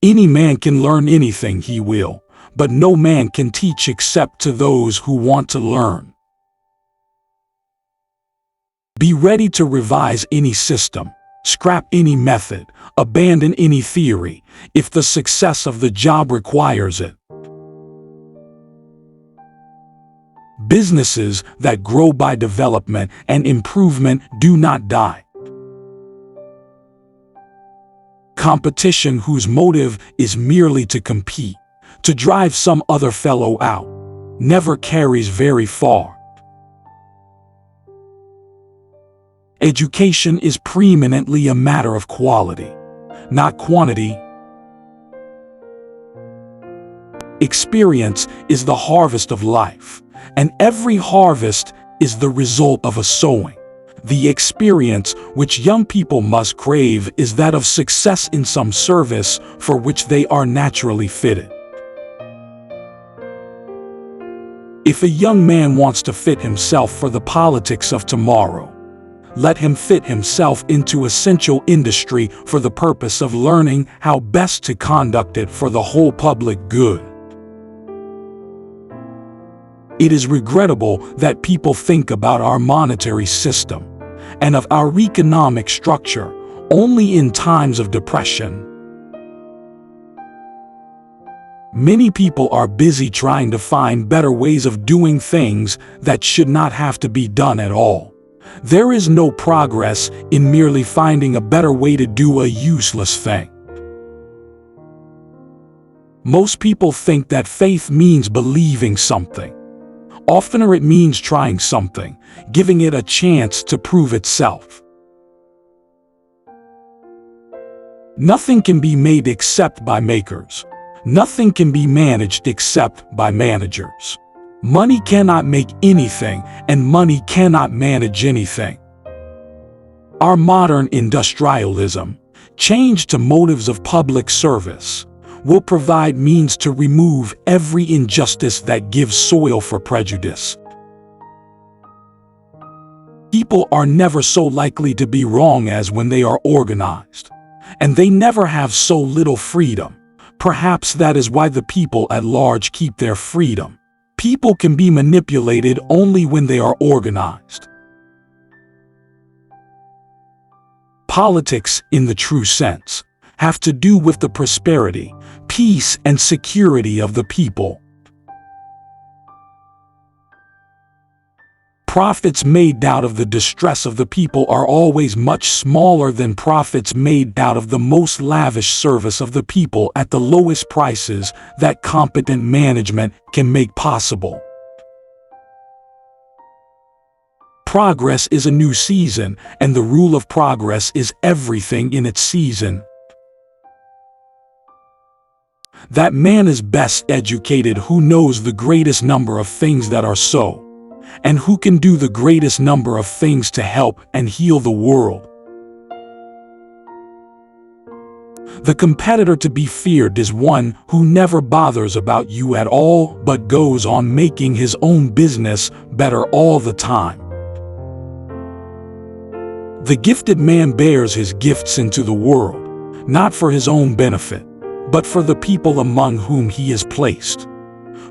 Any man can learn anything he will, but no man can teach except to those who want to learn. Be ready to revise any system, scrap any method, abandon any theory, if the success of the job requires it. Businesses that grow by development and improvement do not die. Competition whose motive is merely to compete, to drive some other fellow out, never carries very far. Education is preeminently a matter of quality, not quantity. Experience is the harvest of life, and every harvest is the result of a sowing. The experience which young people must crave is that of success in some service for which they are naturally fitted. If a young man wants to fit himself for the politics of tomorrow, let him fit himself into essential industry for the purpose of learning how best to conduct it for the whole public good. It is regrettable that people think about our monetary system and of our economic structure only in times of depression. Many people are busy trying to find better ways of doing things that should not have to be done at all. There is no progress in merely finding a better way to do a useless thing. Most people think that faith means believing something. Oftener it means trying something, giving it a chance to prove itself. Nothing can be made except by makers. Nothing can be managed except by managers. Money cannot make anything, and money cannot manage anything. Our modern industrialism, changed to motives of public service, will provide means to remove every injustice that gives soil for prejudice. People are never so likely to be wrong as when they are organized, and they never have so little freedom. Perhaps that is why the people at large keep their freedom. People can be manipulated only when they are organized. Politics, in the true sense, have to do with the prosperity, peace, and security of the people. Profits made out of the distress of the people are always much smaller than profits made out of the most lavish service of the people at the lowest prices that competent management can make possible. Progress is a new season, and the rule of progress is everything in its season. That man is best educated who knows the greatest number of things that are so, and who can do the greatest number of things to help and heal the world. The competitor to be feared is one who never bothers about you at all but goes on making his own business better all the time. The gifted man bears his gifts into the world, not for his own benefit, but for the people among whom he is placed.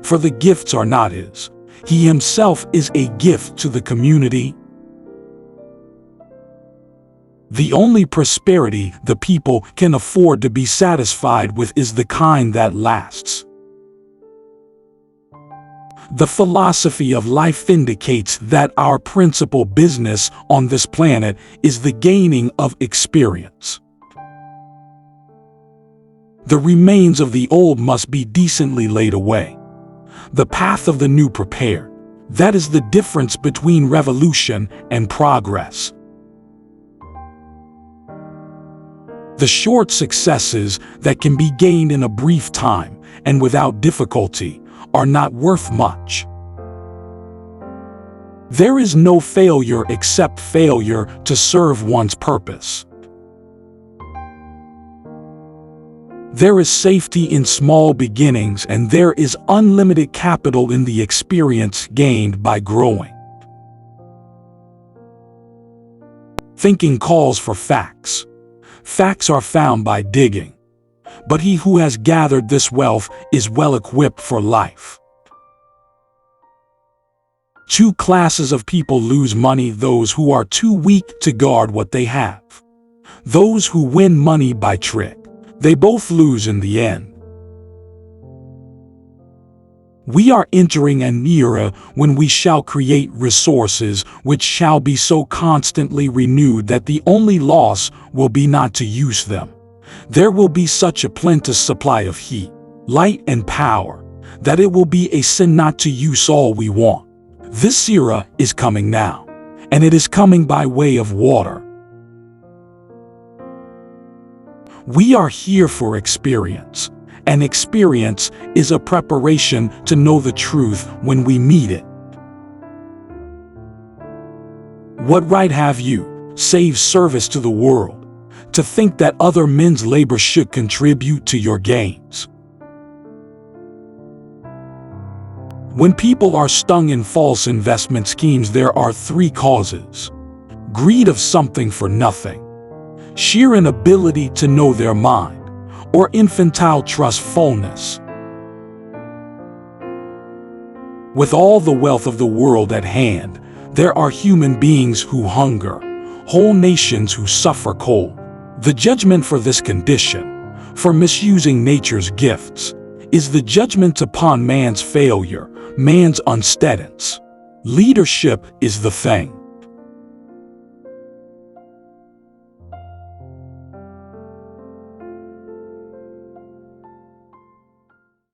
For the gifts are not his. He himself is a gift to the community. The only prosperity the people can afford to be satisfied with is the kind that lasts. The philosophy of life indicates that our principal business on this planet is the gaining of experience. The remains of the old must be decently laid away, the path of the new prepared. That is the difference between revolution and progress. The short successes that can be gained in a brief time and without difficulty are not worth much. There is no failure except failure to serve one's purpose. There is safety in small beginnings, and there is unlimited capital in the experience gained by growing. Thinking calls for facts. Facts are found by digging. but he who has gathered this wealth is well equipped for life. Two classes of people lose money: those who are too weak to guard what they have. Those who win money by trick. They both lose in the end. We are entering an era when we shall create resources which shall be so constantly renewed that the only loss will be not to use them. There will be such a plenteous supply of heat, light, and power that it will be a sin not to use all we want. This era is coming now, and it is coming by way of water. We are here for experience, and experience is a preparation to know the truth when we meet it. What right have you, save service to the world, to think that other men's labor should contribute to your gains? When people are stung in false investment schemes, there are three causes: greed of something for nothing, sheer inability to know their mind, or infantile trustfulness. With all the wealth of the world at hand, there are human beings who hunger, whole nations who suffer cold. The judgment for this condition, for misusing nature's gifts, is the judgment upon man's failure, man's unsteadiness. Leadership is the thing.